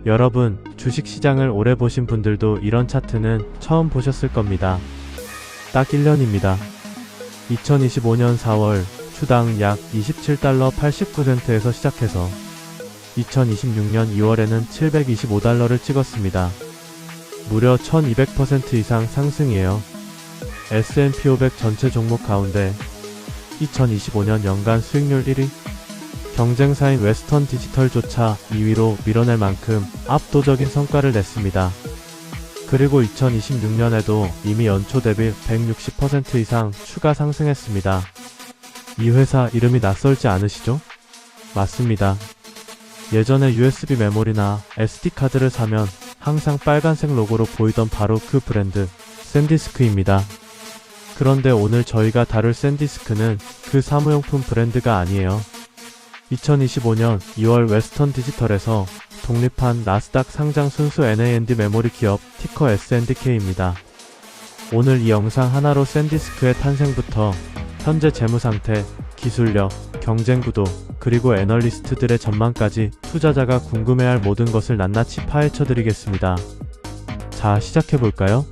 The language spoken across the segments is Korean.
여러분, 주식시장을 오래 보신 분들도 이런 차트는 처음 보셨을 겁니다. 딱 1년입니다. 2025년 4월 주당 약 27달러 89센트에서 시작해서 2026년 2월에는 725달러를 찍었습니다. 무려 1200% 이상 상승이에요. S&P 500 전체 종목 가운데 2025년 연간 수익률 1위, 경쟁사인 웨스턴 디지털조차 2위로 밀어낼 만큼 압도적인 성과를 냈습니다. 그리고 2026년에도 이미 연초 대비 160% 이상 추가 상승했습니다. 이 회사 이름이 낯설지 않으시죠? 맞습니다. 예전에 USB 메모리나 SD카드를 사면 항상 빨간색 로고로 보이던 바로 그 브랜드, 샌디스크입니다. 그런데 오늘 저희가 다룰 샌디스크는 그 사무용품 브랜드가 아니에요. 2025년 2월 웨스턴 디지털에서 독립한 나스닥 상장 순수 NAND 메모리 기업 티커 SNDK입니다. 오늘 이 영상 하나로 샌디스크의 탄생부터 현재 재무상태, 기술력, 경쟁구도, 그리고 애널리스트들의 전망까지 투자자가 궁금해할 모든 것을 낱낱이 파헤쳐드리겠습니다. 자, 시작해볼까요?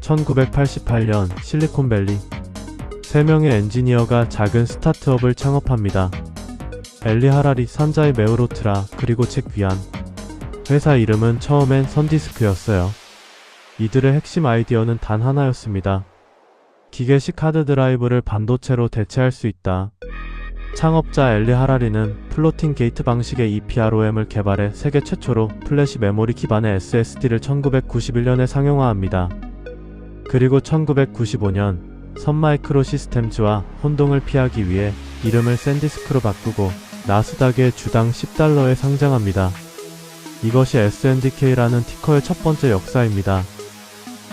(1988년) 실리콘밸리 3명의 엔지니어가 작은 스타트업을 창업합니다. 엘리 하라리, 산자이 메우로트라, 그리고 잭 귀안. 회사 이름은 처음엔 선디스크였어요. 이들의 핵심 아이디어는 단 하나였습니다. 기계식 하드드라이브를 반도체로 대체할 수 있다. 창업자 엘리 하라리는 플로팅 게이트 방식의 EPROM을 개발해 세계 최초로 플래시 메모리 기반의 SSD를 1991년에 상용화합니다. 그리고 1995년 선마이크로 시스템즈와 혼동을 피하기 위해 이름을 샌디스크로 바꾸고 나스닥에 주당 10달러에 상장합니다. 이것이 SNDK라는 티커의 첫 번째 역사입니다.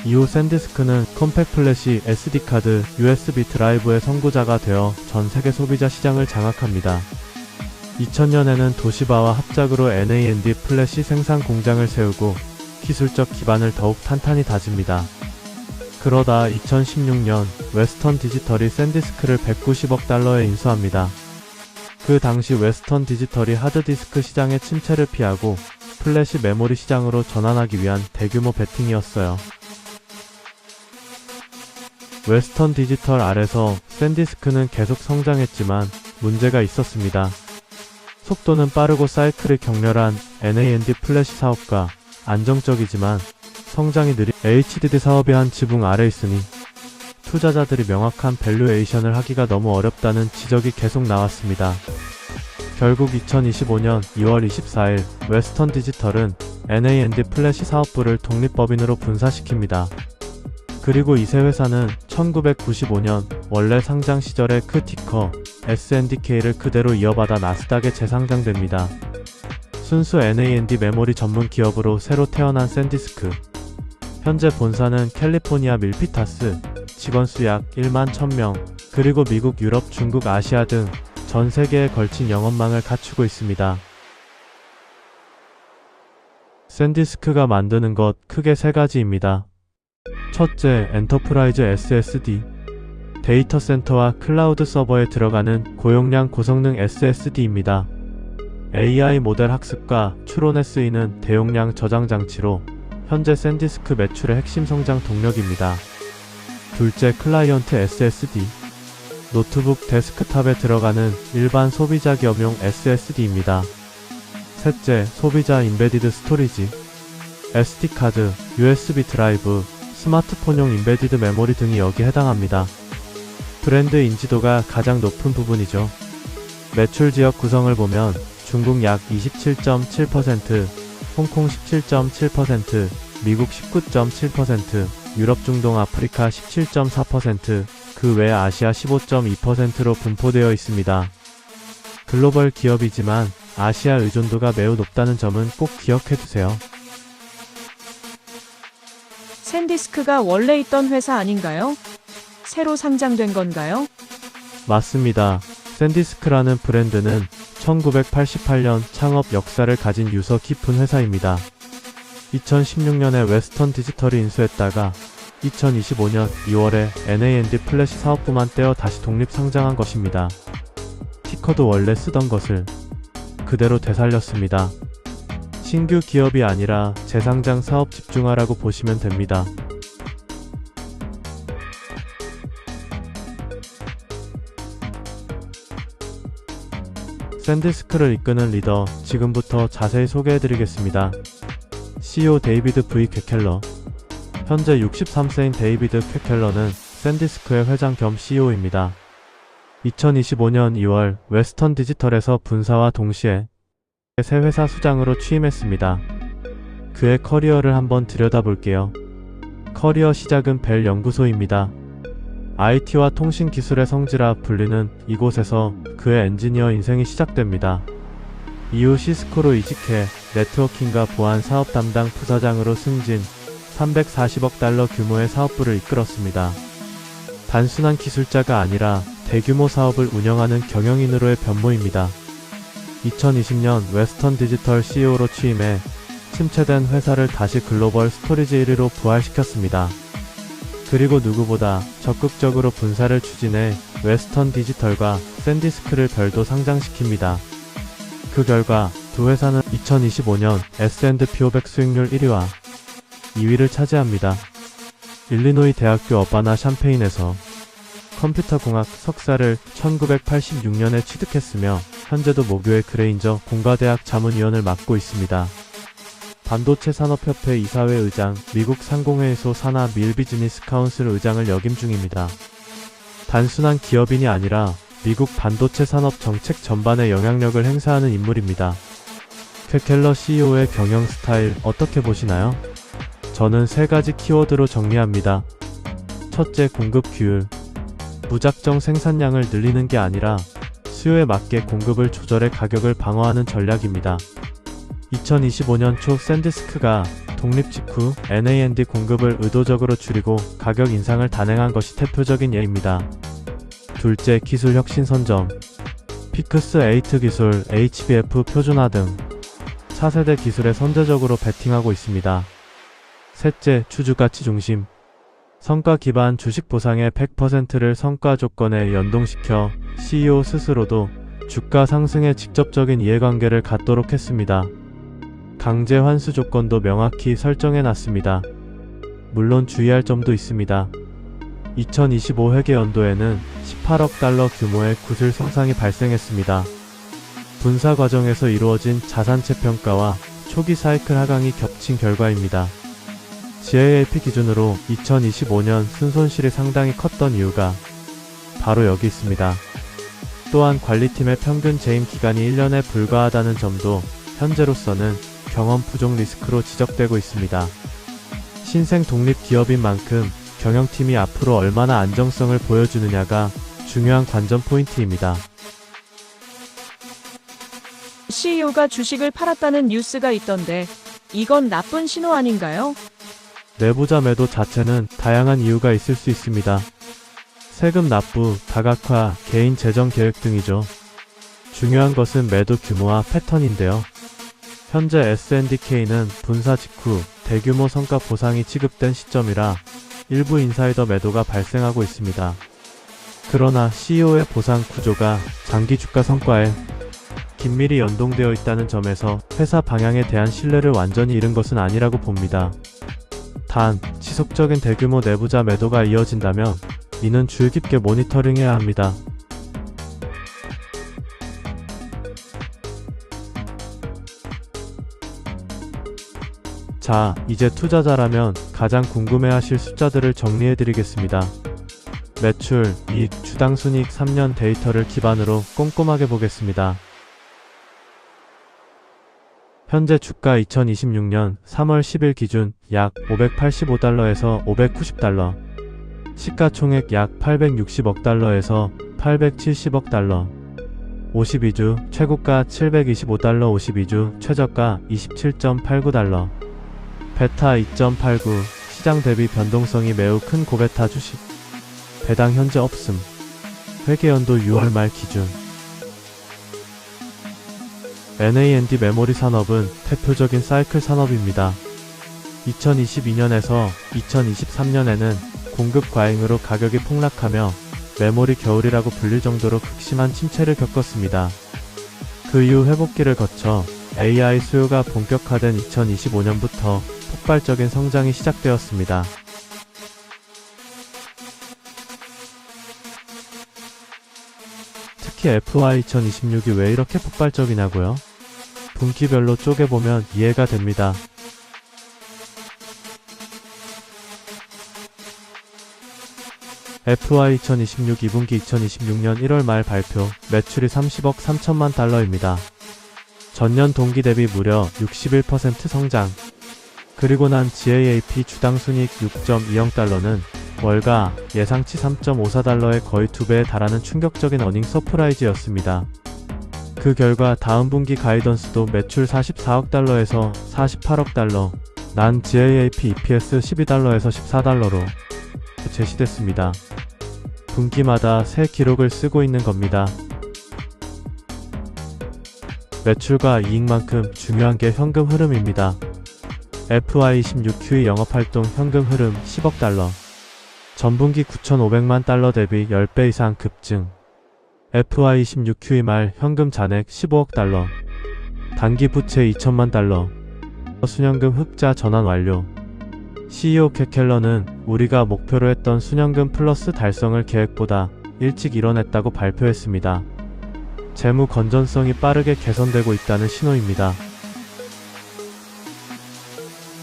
이후 샌디스크는 컴팩 플래시, SD카드, USB 드라이브의 선구자가 되어 전 세계 소비자 시장을 장악합니다. 2000년에는 도시바와 합작으로 NAND 플래시 생산 공장을 세우고 기술적 기반을 더욱 탄탄히 다집니다. 그러다 2016년 웨스턴 디지털이 샌디스크를 190억 달러에 인수합니다. 그 당시 웨스턴 디지털이 하드디스크 시장의 침체를 피하고 플래시 메모리 시장으로 전환하기 위한 대규모 베팅이었어요. 웨스턴 디지털 아래서 샌디스크는 계속 성장했지만 문제가 있었습니다. 속도는 빠르고 사이클이 격렬한 NAND 플래시 사업과 안정적이지만 성장이 느린 HDD 사업이 한 지붕 아래 있으니 투자자들이 명확한 밸류에이션을 하기가 너무 어렵다는 지적이 계속 나왔습니다. 결국 2025년 2월 24일 웨스턴 디지털은 NAND 플래시 사업부를 독립법인으로 분사시킵니다. 그리고 이 세 회사는 1995년 원래 상장 시절의 그 티커 SNDK를 그대로 이어받아 나스닥에 재상장됩니다. 순수 NAND 메모리 전문 기업으로 새로 태어난 샌디스크. 현재 본사는 캘리포니아 밀피타스, 직원수 약 1만 1000명, 그리고 미국, 유럽, 중국, 아시아 등 전 세계에 걸친 영업망을 갖추고 있습니다. 샌디스크가 만드는 것 크게 세 가지입니다. 첫째, 엔터프라이즈 SSD. 데이터 센터와 클라우드 서버에 들어가는 고용량 고성능 SSD입니다. AI 모델 학습과 추론에 쓰이는 대용량 저장 장치로 현재 샌디스크 매출의 핵심 성장 동력입니다. 둘째, 클라이언트 SSD. 노트북 데스크탑에 들어가는 일반 소비자 기업용 SSD입니다. 셋째, 소비자 인베디드 스토리지. SD카드, USB 드라이브, 스마트폰용 인베디드 메모리 등이 여기 해당합니다. 브랜드 인지도가 가장 높은 부분이죠. 매출 지역 구성을 보면 중국 약 27.7%, 홍콩 17.7%, 미국 19.7%, 유럽, 중동, 아프리카 17.4%, 그 외 아시아 15.2%로 분포되어 있습니다. 글로벌 기업이지만 아시아 의존도가 매우 높다는 점은 꼭 기억해두세요. 샌디스크가 원래 있던 회사 아닌가요? 새로 상장된 건가요? 맞습니다. 샌디스크라는 브랜드는 1988년 창업 역사를 가진 유서 깊은 회사입니다. 2016년에 웨스턴 디지털이 인수했다가 2025년 2월에 NAND 플래시 사업부만 떼어 다시 독립 상장한 것입니다. 티커도 원래 쓰던 것을 그대로 되살렸습니다. 신규 기업이 아니라 재상장 사업 집중하라고 보시면 됩니다. 샌디스크를 이끄는 리더, 지금부터 자세히 소개해드리겠습니다. CEO 데이비드 V. 퀘켈러. 현재 63세인 데이비드 퀘켈러는 샌디스크의 회장 겸 CEO입니다. 2025년 2월 웨스턴 디지털에서 분사와 동시에 새 회사 수장으로 취임했습니다. 그의 커리어를 한번 들여다볼게요. 커리어 시작은 벨 연구소입니다. IT와 통신기술의 성지라 불리는 이곳에서 그의 엔지니어 인생이 시작됩니다. 이후 시스코로 이직해 네트워킹과 보안 사업 담당 부사장으로 승진, 340억 달러 규모의 사업부를 이끌었습니다. 단순한 기술자가 아니라 대규모 사업을 운영하는 경영인으로의 변모입니다. 2020년 웨스턴 디지털 CEO로 취임해 침체된 회사를 다시 글로벌 스토리지 1위로 부활시켰습니다. 그리고 누구보다 적극적으로 분사를 추진해 웨스턴 디지털과 샌디스크를 별도 상장시킵니다. 그 결과 두 회사는 2025년 S&P 500 수익률 1위와 2위를 차지합니다. 일리노이 대학교 어바나 샴페인에서 컴퓨터공학 석사를 1986년에 취득했으며 현재도 모교의 그레인저 공과대학 자문위원을 맡고 있습니다. 반도체 산업협회 이사회 의장, 미국 상공회의소 산하 밀 비즈니스 카운슬 의장을 역임 중입니다. 단순한 기업인이 아니라 미국 반도체 산업 정책 전반에 영향력을 행사하는 인물입니다. 퀘켈러 CEO의 경영 스타일 어떻게 보시나요? 저는 세 가지 키워드로 정리합니다. 첫째, 공급 규율. 무작정 생산량을 늘리는 게 아니라 수요에 맞게 공급을 조절해 가격을 방어하는 전략입니다. 2025년 초 샌디스크가 독립 직후 NAND 공급을 의도적으로 줄이고 가격 인상을 단행한 것이 대표적인 예입니다. 둘째, 기술 혁신 선점. 피크스 8 기술, HBF 표준화 등 차세대 기술에 선제적으로 베팅하고 있습니다. 셋째, 주주가치 중심. 성과 기반 주식 보상의 100%를 성과 조건에 연동시켜 CEO 스스로도 주가 상승에 직접적인 이해관계를 갖도록 했습니다. 강제 환수 조건도 명확히 설정해 놨습니다. 물론 주의할 점도 있습니다. 2025 회계연도에는 18억 달러 규모의 구슬 손상이 발생했습니다. 분사 과정에서 이루어진 자산채 평가와 초기 사이클 하강이 겹친 결과입니다. GAAP 기준으로 2025년 순손실이 상당히 컸던 이유가 바로 여기 있습니다. 또한 관리팀의 평균 재임 기간이 1년에 불과하다는 점도 현재로서는 경험 부족 리스크로 지적되고 있습니다. 신생 독립 기업인 만큼 경영팀이 앞으로 얼마나 안정성을 보여주느냐가 중요한 관전 포인트입니다. CEO가 주식을 팔았다는 뉴스가 있던데 이건 나쁜 신호 아닌가요? 내부자 매도 자체는 다양한 이유가 있을 수 있습니다. 세금 납부, 다각화, 개인 재정 계획 등이죠. 중요한 것은 매도 규모와 패턴인데요. 현재 S&DK는 분사 직후 대규모 성과 보상이 지급된 시점이라 일부 인사이더 매도가 발생하고 있습니다. 그러나 CEO의 보상 구조가 장기 주가 성과에 긴밀히 연동되어 있다는 점에서 회사 방향에 대한 신뢰를 완전히 잃은 것은 아니라고 봅니다. 단, 지속적인 대규모 내부자 매도가 이어진다면 이는 주의 깊게 모니터링해야 합니다. 자, 이제 투자자라면 가장 궁금해하실 숫자들을 정리해드리겠습니다. 매출, 이익, 주당 순이익 3년 데이터를 기반으로 꼼꼼하게 보겠습니다. 현재 주가 2026년 3월 10일 기준 약 585달러에서 590달러, 시가총액 약 860억 달러에서 870억 달러, 52주 최고가 725달러, 52주 최저가 27.89달러, 베타 2.89, 시장 대비 변동성이 매우 큰 고베타 주식, 배당 현재 없음, 회계연도 6월 말 기준. NAND 메모리 산업은 대표적인 사이클 산업입니다. 2022년에서 2023년에는 공급 과잉으로 가격이 폭락하며 메모리 겨울이라고 불릴 정도로 극심한 침체를 겪었습니다. 그 이후 회복기를 거쳐 AI 수요가 본격화된 2025년부터 폭발적인 성장이 시작되었습니다. 특히 FY 2026이 왜 이렇게 폭발적이냐고요? 분기별로 쪼개보면 이해가 됩니다. FY 2026 2분기 2026년 1월 말 발표, 매출이 30억 3천만 달러입니다. 전년 동기 대비 무려 61% 성장. 그리고 난 GAAP 주당 순이익 6.2억 달러는 월가 예상치 3.54달러의 거의 2배에 달하는 충격적인 어닝 서프라이즈였습니다. 그 결과 다음 분기 가이던스도 매출 44억 달러에서 48억 달러, 난 GAAP EPS 12달러에서 14달러로 제시됐습니다. 분기마다 새 기록을 쓰고 있는 겁니다. 매출과 이익만큼 중요한 게 현금 흐름입니다. FY26Q2 영업활동 현금 흐름 10억 달러. 전분기 9,500만 달러 대비 10배 이상 급증. FY26Q2 말 현금 잔액 15억 달러. 단기 부채 2천만 달러. 순현금 흑자 전환 완료. CEO 캐켈러는 우리가 목표로 했던 순현금 플러스 달성을 계획보다 일찍 이뤄냈다고 발표했습니다. 재무 건전성이 빠르게 개선되고 있다는 신호입니다.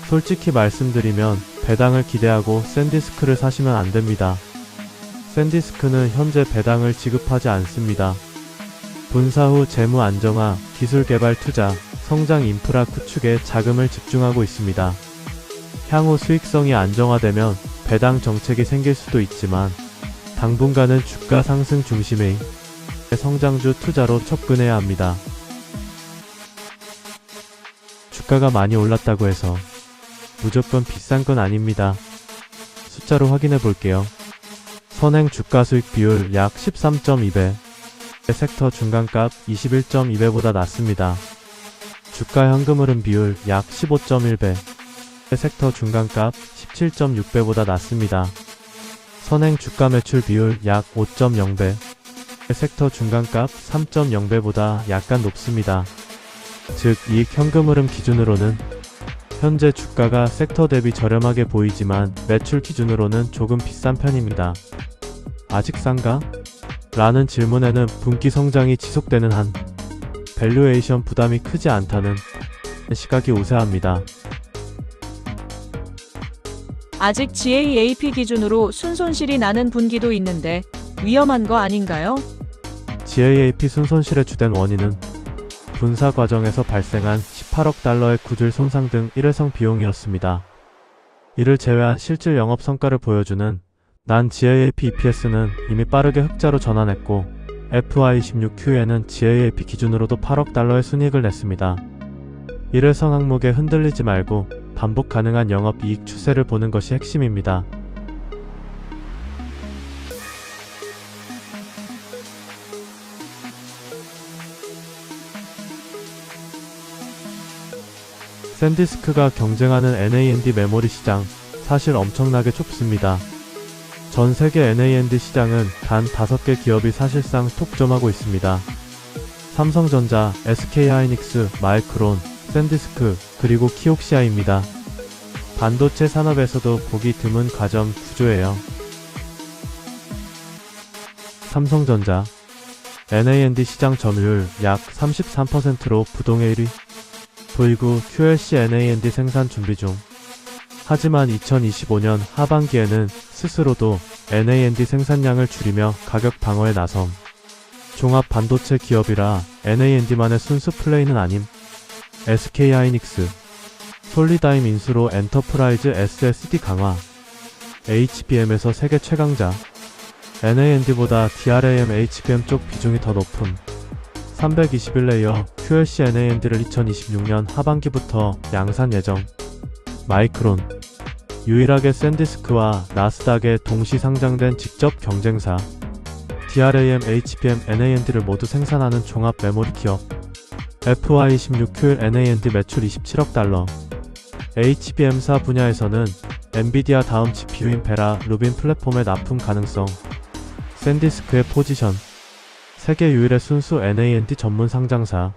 솔직히 말씀드리면 배당을 기대하고 샌디스크를 사시면 안됩니다. 샌디스크는 현재 배당을 지급하지 않습니다. 분사 후 재무 안정화, 기술 개발 투자, 성장 인프라 구축에 자금을 집중하고 있습니다. 향후 수익성이 안정화되면 배당 정책이 생길 수도 있지만 당분간은 주가 상승 중심의 성장주 투자로 접근해야 합니다. 주가가 많이 올랐다고 해서 무조건 비싼 건 아닙니다. 숫자로 확인해 볼게요. 선행 주가 수익 비율 약 13.2배, 섹터 중간값 21.2배보다 낮습니다. 주가 현금 흐름 비율 약 15.1배, 섹터 중간값 17.6배보다 낮습니다. 선행 주가 매출 비율 약 5.0배, 섹터 중간값 3.0배보다 약간 높습니다. 즉 이익 현금 흐름 기준으로는 현재 주가가 섹터 대비 저렴하게 보이지만 매출 기준으로는 조금 비싼 편입니다. 아직 싼가? 라는 질문에는 분기 성장이 지속되는 한 밸류에이션 부담이 크지 않다는 시각이 우세합니다. 아직 GAAP 기준으로 순손실이 나는 분기도 있는데 위험한 거 아닌가요? GAAP 순손실의 주된 원인은 분사 과정에서 발생한 18억 달러의 굿윌 손상 등 일회성 비용이었습니다. 이를 제외한 실질 영업 성과를 보여주는 난 GAAP EPS는 이미 빠르게 흑자로 전환했고 FY26Q에는 GAAP 기준으로도 8억 달러의 순이익을 냈습니다. 일회성 항목에 흔들리지 말고 반복 가능한 영업 이익 추세를 보는 것이 핵심입니다. 샌디스크가 경쟁하는 NAND 메모리 시장, 사실 엄청나게 좁습니다. 전 세계 NAND 시장은 단 5개 기업이 사실상 독점하고 있습니다. 삼성전자, SK하이닉스, 마이크론, 샌디스크, 그리고 키옥시아입니다. 반도체 산업에서도 보기 드문 가점 구조예요. 삼성전자 NAND 시장 점유율 약 33%로 부동의 1위. V9 QLC NAND 생산 준비 중. 하지만 2025년 하반기에는 스스로도 NAND 생산량을 줄이며 가격 방어에 나섬. 종합 반도체 기업이라 NAND만의 순수 플레이는 아님. SK하이닉스, 솔리다임 인수로 엔터프라이즈 SSD 강화. HBM에서 세계 최강자. NAND보다 DRAM HBM 쪽 비중이 더 높음. 321레이어 QLC NAND를 2026년 하반기부터 양산 예정. 마이크론, 유일하게 샌디스크와 나스닥에 동시 상장된 직접 경쟁사. DRAM, HBM, NAND를 모두 생산하는 종합 메모리 기업. FY26Q NAND 매출 27억 달러. HBM사 분야에서는 엔비디아 다음 GPU인 베라, 루빈 플랫폼의 납품 가능성. 샌디스크의 포지션. 세계 유일의 순수 NAND 전문 상장사.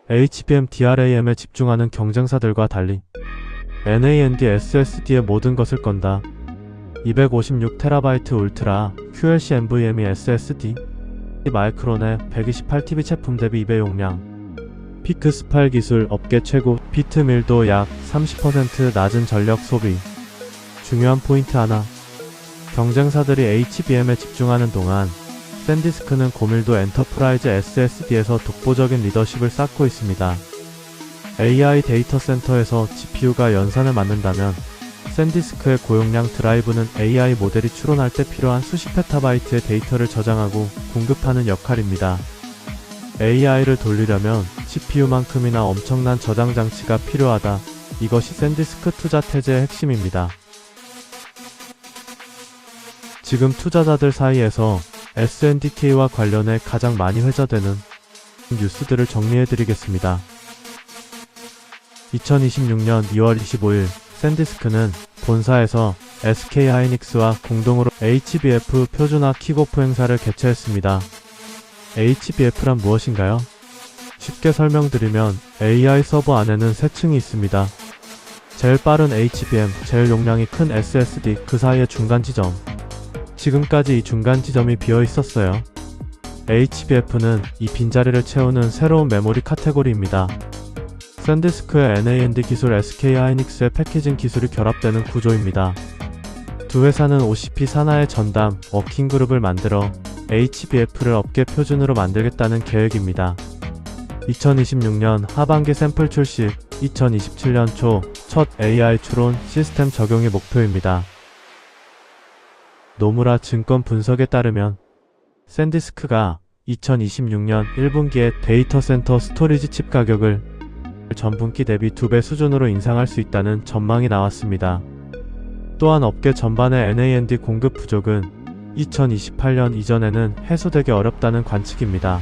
HBM DRAM에 집중하는 경쟁사들과 달리 NAND SSD의 모든 것을 건다. 256TB 울트라 QLC NVMe SSD, 마이크론의 128TB 제품 대비 2배 용량. 피크스8 기술 업계 최고, 비트 밀도 약 30% 낮은 전력 소비. 중요한 포인트 하나. 경쟁사들이 HBM에 집중하는 동안 샌디스크는 고밀도 엔터프라이즈 SSD에서 독보적인 리더십을 쌓고 있습니다. AI 데이터 센터에서 GPU가 연산을 맡는다면 샌디스크의 고용량 드라이브는 AI 모델이 추론할 때 필요한 수십 페타바이트의 데이터를 저장하고 공급하는 역할입니다. AI를 돌리려면 GPU만큼이나 엄청난 저장 장치가 필요하다. 이것이 샌디스크 투자 태제의 핵심입니다. 지금 투자자들 사이에서 SNDK와 관련해 가장 많이 회자되는 뉴스들을 정리해드리겠습니다. 2026년 2월 25일 샌디스크는 본사에서 SK하이닉스와 공동으로 HBF 표준화 킥오프 행사를 개최했습니다. HBF란 무엇인가요? 쉽게 설명드리면 AI 서버 안에는 세 층이 있습니다. 제일 빠른 HBM, 제일 용량이 큰 SSD, 그 사이의 중간 지점. 지금까지 이 중간 지점이 비어 있었어요. HBF는 이 빈자리를 채우는 새로운 메모리 카테고리입니다. 샌디스크의 NAND 기술, SK하이닉스의 패키징 기술이 결합되는 구조입니다. 두 회사는 OCP 산하의 전담, 워킹그룹을 만들어 HBF를 업계 표준으로 만들겠다는 계획입니다. 2026년 하반기 샘플 출시, 2027년 초 첫 AI 추론 시스템 적용이 목표입니다. 노무라 증권 분석에 따르면 샌디스크가 2026년 1분기에 데이터 센터 스토리지 칩 가격을 전분기 대비 2배 수준으로 인상할 수 있다는 전망이 나왔습니다. 또한 업계 전반의 NAND 공급 부족은 2028년 이전에는 해소되기 어렵다는 관측입니다.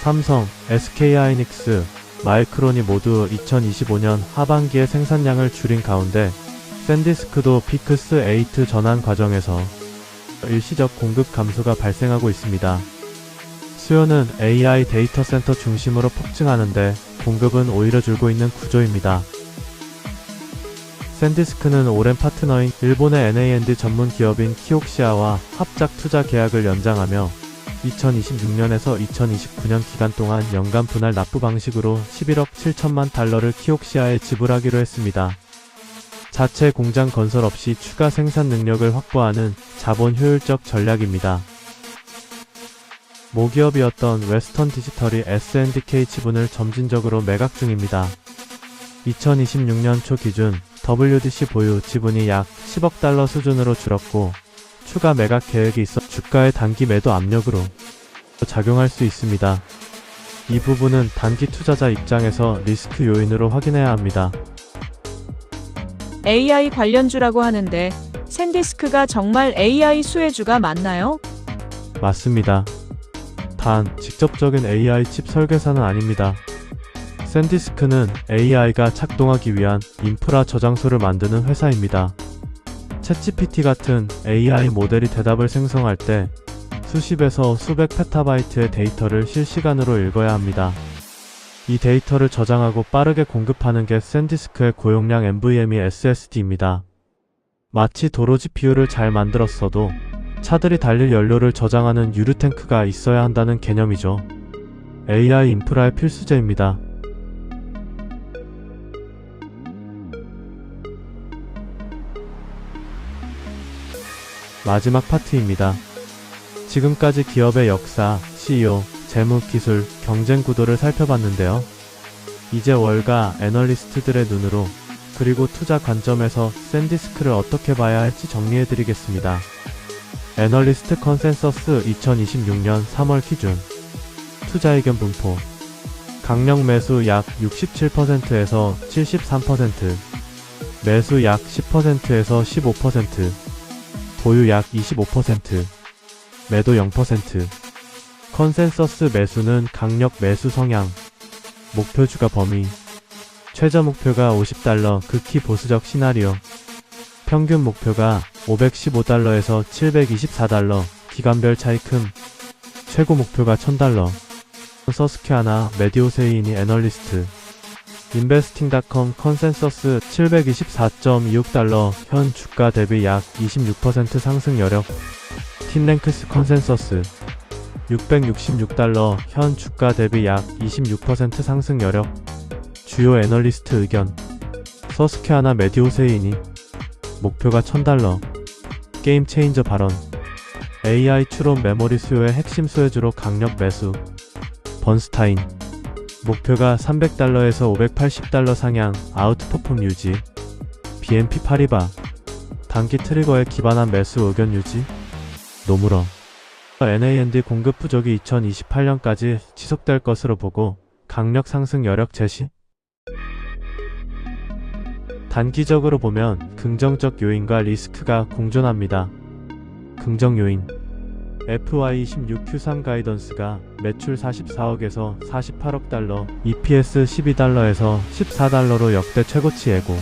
삼성, SK하이닉스, 마이크론이 모두 2025년 하반기에 생산량을 줄인 가운데 샌디스크도 피크스8 전환 과정에서 일시적 공급 감소가 발생하고 있습니다. 수요는 AI 데이터 센터 중심으로 폭증하는데 공급은 오히려 줄고 있는 구조입니다. 샌디스크는 오랜 파트너인 일본의 NAND 전문 기업인 키옥시아와 합작 투자 계약을 연장하며 2026년에서 2029년 기간 동안 연간 분할 납부 방식으로 11억 7천만 달러를 키옥시아에 지불하기로 했습니다. 자체 공장 건설 없이 추가 생산 능력을 확보하는 자본 효율적 전략입니다. 모기업이었던 웨스턴 디지털이 SNDK 지분을 점진적으로 매각 중입니다. 2026년 초 기준 WDC 보유 지분이 약 10억 달러 수준으로 줄었고 추가 매각 계획이 있어 주가의 단기 매도 압력으로 작용할 수 있습니다. 이 부분은 단기 투자자 입장에서 리스크 요인으로 확인해야 합니다. AI 관련주라고 하는데 샌디스크가 정말 AI 수혜주가 맞나요? 맞습니다. 단, 직접적인 AI 칩 설계사는 아닙니다. 샌디스크는 AI가 작동하기 위한 인프라 저장소를 만드는 회사입니다. 챗GPT 같은 AI 모델이 대답을 생성할 때 수십에서 수백 페타바이트의 데이터를 실시간으로 읽어야 합니다. 이 데이터를 저장하고 빠르게 공급하는 게 샌디스크의 고용량 NVMe SSD입니다. 마치 도로 GPU를 잘 만들었어도 차들이 달릴 연료를 저장하는 유류탱크가 있어야 한다는 개념이죠. AI 인프라의 필수제입니다. 마지막 파트입니다. 지금까지 기업의 역사, CEO, 재무, 기술, 경쟁 구도를 살펴봤는데요. 이제 월가 애널리스트들의 눈으로 그리고 투자 관점에서 샌디스크를 어떻게 봐야 할지 정리해드리겠습니다. 애널리스트 컨센서스 2026년 3월 기준 투자 의견 분포 강력 매수 약 67%에서 73%, 매수 약 10%에서 15%, 보유 약 25%, 매도 0%. 컨센서스 매수는 강력 매수 성향. 목표 주가 범위. 최저 목표가 $50, 극히 보수적 시나리오. 평균 목표가 $515에서 $724, 기간별 차이 큼. 최고 목표가 $1000. 서스케아나 메디오세이니 애널리스트. 인베스팅닷컴 컨센서스 724.26달러 현 주가 대비 약 26% 상승 여력. 팀랭크스 컨센서스 666달러 현 주가 대비 약 26% 상승 여력. 주요 애널리스트 의견. 서스케아나 메디오세이니 목표가 $1000. 게임 체인저 발언. AI 추론 메모리 수요의 핵심 소외주로 강력 매수. 번스타인 목표가 $300에서 $580 상향 아웃퍼폼 유지. BNP 파리바 단기 트리거에 기반한 매수 의견 유지. 노무러 NAND 공급 부족이 2028년까지 지속될 것으로 보고 강력 상승 여력 제시. 단기적으로 보면 긍정적 요인과 리스크가 공존합니다. 긍정 요인. FY26 Q3 가이던스가 매출 44억에서 48억 달러, EPS 12달러에서 14달러로 역대 최고치 예고.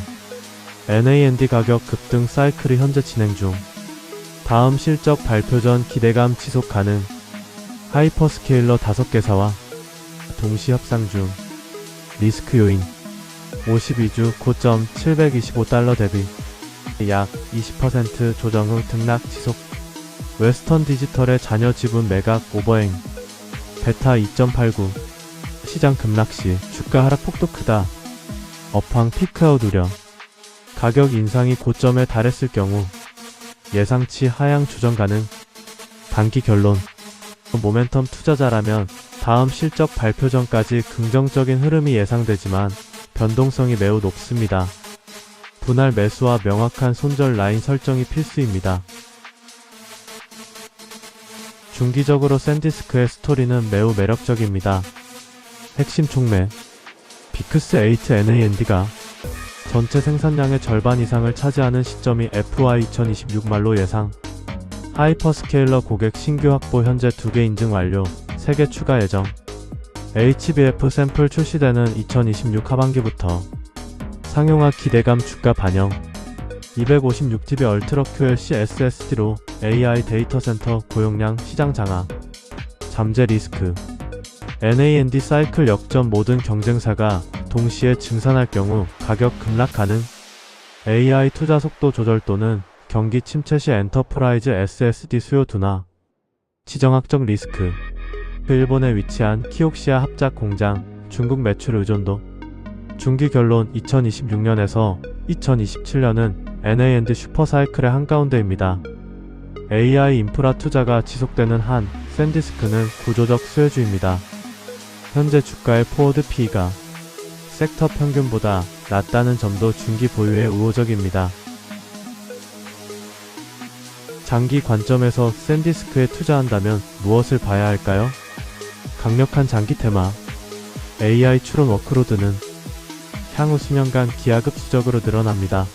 NAND 가격 급등 사이클이 현재 진행 중. 다음 실적 발표 전 기대감 지속 가능. 하이퍼스케일러 5개사와 동시 협상 중. 리스크 요인. 52주 고점 $725 대비 약 20% 조정 후 등락 지속. 웨스턴 디지털의 잔여 지분 매각 오버행. 베타 2.89. 시장 급락 시 주가 하락 폭도 크다. 업황 피크아웃 우려. 가격 인상이 고점에 달했을 경우 예상치 하향 조정 가능. 단기 결론. 모멘텀 투자자라면 다음 실적 발표 전까지 긍정적인 흐름이 예상되지만 변동성이 매우 높습니다. 분할 매수와 명확한 손절 라인 설정이 필수입니다. 중기적으로 샌디스크의 스토리는 매우 매력적입니다. 핵심 촉매. 비크스8 NAND가 전체 생산량의 절반 이상을 차지하는 시점이 FY 2026 말로 예상. 하이퍼스케일러 고객 신규 확보 현재 2개 인증 완료, 3개 추가 예정. HBF 샘플 출시되는 2026 하반기부터. 상용화 기대감 주가 반영. 256TB 얼트라 QLC SSD로 AI 데이터 센터 고용량 시장 장악. 잠재 리스크. NAND 사이클 역전 모든 경쟁사가 동시에 증산할 경우 가격 급락 가능. AI 투자 속도 조절 또는 경기 침체 시 엔터프라이즈 SSD 수요 둔화. 지정학적 리스크. 일본에 위치한 키옥시아 합작 공장, 중국 매출 의존도. 중기 결론. 2026년에서 2027년은 NAND 슈퍼사이클의 한가운데입니다. AI 인프라 투자가 지속되는 한 샌디스크는 구조적 수혜주입니다. 현재 주가의 포워드 P가 섹터 평균보다 낮다는 점도 중기 보유에 우호적입니다. 장기 관점에서 샌디스크에 투자한다면 무엇을 봐야 할까요? 강력한 장기 테마. AI 추론 워크로드는 향후 수년간 기하급수적으로 늘어납니다.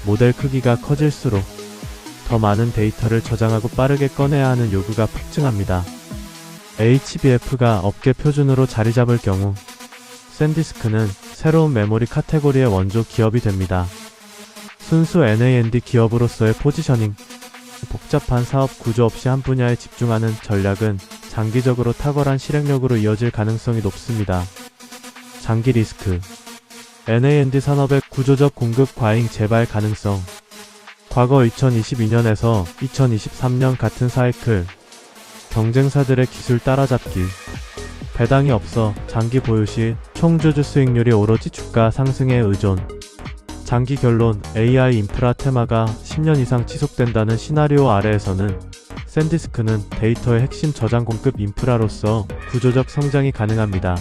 모델 크기가 커질수록 더 많은 데이터를 저장하고 빠르게 꺼내야 하는 요구가 폭증합니다. HBF가 업계 표준으로 자리 잡을 경우 샌디스크는 새로운 메모리 카테고리의 원조 기업이 됩니다. 순수 NAND 기업으로서의 포지셔닝. 복잡한 사업 구조 없이 한 분야에 집중하는 전략은 장기적으로 탁월한 실행력으로 이어질 가능성이 높습니다. 장기 리스크. NAND 산업의 구조적 공급 과잉 재발 가능성. 과거 2022년에서 2023년 같은 사이클. 경쟁사들의 기술 따라잡기. 배당이 없어 장기 보유 시 총주주 수익률이 오로지 주가 상승에 의존. 장기 결론. AI 인프라 테마가 10년 이상 지속된다는 시나리오 아래에서는 샌디스크는 데이터의 핵심 저장 공급 인프라로서 구조적 성장이 가능합니다.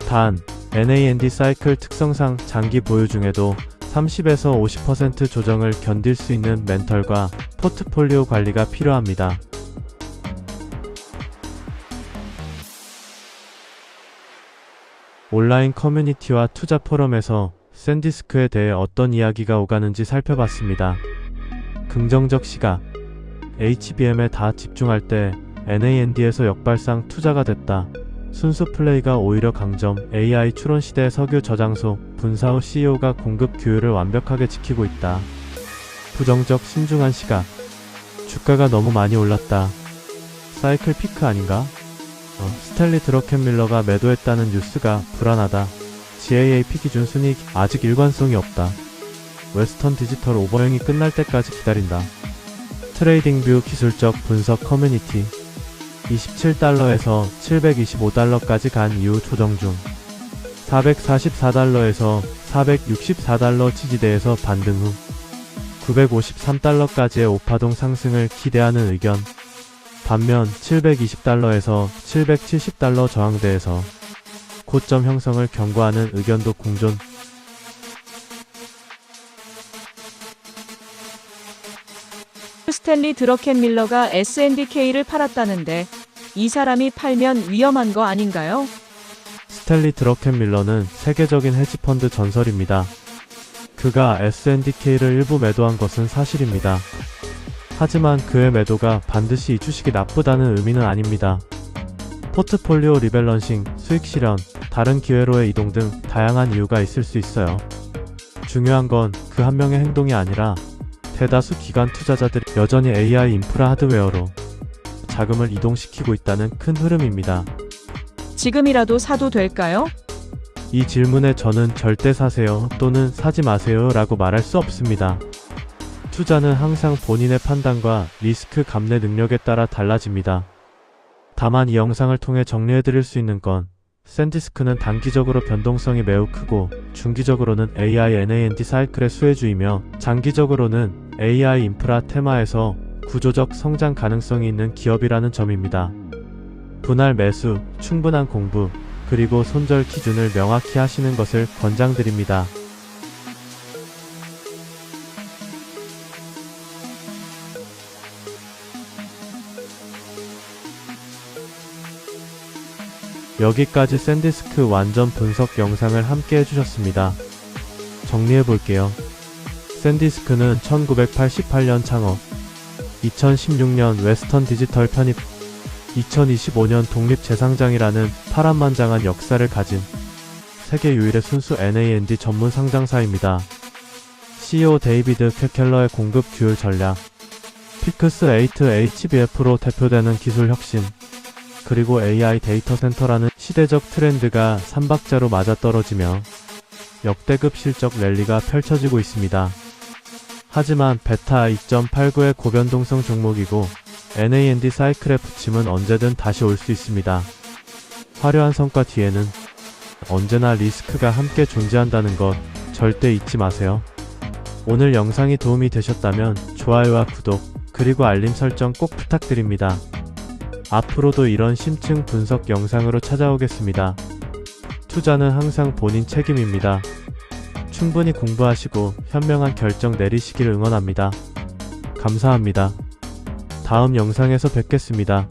단, NAND 사이클 특성상 장기 보유 중에도 30에서 50% 조정을 견딜 수 있는 멘털과 포트폴리오 관리가 필요합니다. 온라인 커뮤니티와 투자 포럼에서 샌디스크에 대해 어떤 이야기가 오가는지 살펴봤습니다. 긍정적 시각. HBM에 다 집중할 때 NAND에서 역발상 투자가 됐다. 순수 플레이가 오히려 강점. AI 추론 시대 석유 저장소. 분사 후 CEO가 공급 규율을 완벽하게 지키고 있다. 부정적 신중한 시각. 주가가 너무 많이 올랐다. 사이클 피크 아닌가? 스탠리 드러켄밀러가 매도했다는 뉴스가 불안하다. GAAP 기준 순이익 아직 일관성이 없다. 웨스턴 디지털 오버행이 끝날 때까지 기다린다. 트레이딩뷰 기술적 분석 커뮤니티 27달러에서 725달러까지 간 이후 조정 중. 444달러에서 464달러 지지대에서 반등 후 953달러까지의 오파동 상승을 기대하는 의견. 반면 720달러에서 770달러 저항대에서 고점 형성을 경고하는 의견도 공존. 스탠리 드러켄밀러가 S&DK를 팔았다는데 이 사람이 팔면 위험한 거 아닌가요? 스탠리 드러켄밀러는 세계적인 헤지펀드 전설입니다. 그가 S&DK를 일부 매도한 것은 사실입니다. 하지만 그의 매도가 반드시 이 주식이 나쁘다는 의미는 아닙니다. 포트폴리오 리밸런싱, 수익 실현, 다른 기회로의 이동 등 다양한 이유가 있을 수 있어요. 중요한 건 그 한 명의 행동이 아니라 대다수 기관 투자자들이 여전히 AI 인프라 하드웨어로 자금을 이동시키고 있다는 큰 흐름입니다. 지금이라도 사도 될까요? 이 질문에 저는 절대 사세요 또는 사지 마세요 라고 말할 수 없습니다. 투자는 항상 본인의 판단과 리스크 감내 능력에 따라 달라집니다. 다만 이 영상을 통해 정리해드릴 수 있는 건 샌디스크는 단기적으로 변동성이 매우 크고 중기적으로는 AI NAND 사이클의 수혜주이며 장기적으로는 AI 인프라 테마에서 구조적 성장 가능성이 있는 기업이라는 점입니다. 분할 매수, 충분한 공부, 그리고 손절 기준을 명확히 하시는 것을 권장드립니다. 여기까지 샌디스크 완전 분석 영상을 함께 해주셨습니다. 정리해볼게요. 샌디스크는 1988년 창업, 2016년 웨스턴 디지털 편입, 2025년 독립재상장이라는 파란만장한 역사를 가진 세계 유일의 순수 NAND 전문 상장사입니다. CEO 데이비드 캐켈러의 공급 듀얼 전략, 피크스 8 HBF로 대표되는 기술 혁신, 그리고 AI 데이터 센터라는 시대적 트렌드가 삼박자로 맞아떨어지며 역대급 실적 랠리가 펼쳐지고 있습니다. 하지만 베타 2.89의 고변동성 종목이고 NAND 사이클의 부침은 언제든 다시 올 수 있습니다. 화려한 성과 뒤에는 언제나 리스크가 함께 존재한다는 것 절대 잊지 마세요. 오늘 영상이 도움이 되셨다면 좋아요와 구독, 그리고 알림 설정 꼭 부탁드립니다. 앞으로도 이런 심층 분석 영상으로 찾아오겠습니다. 투자는 항상 본인 책임입니다. 충분히 공부하시고 현명한 결정 내리시길 응원합니다. 감사합니다. 다음 영상에서 뵙겠습니다.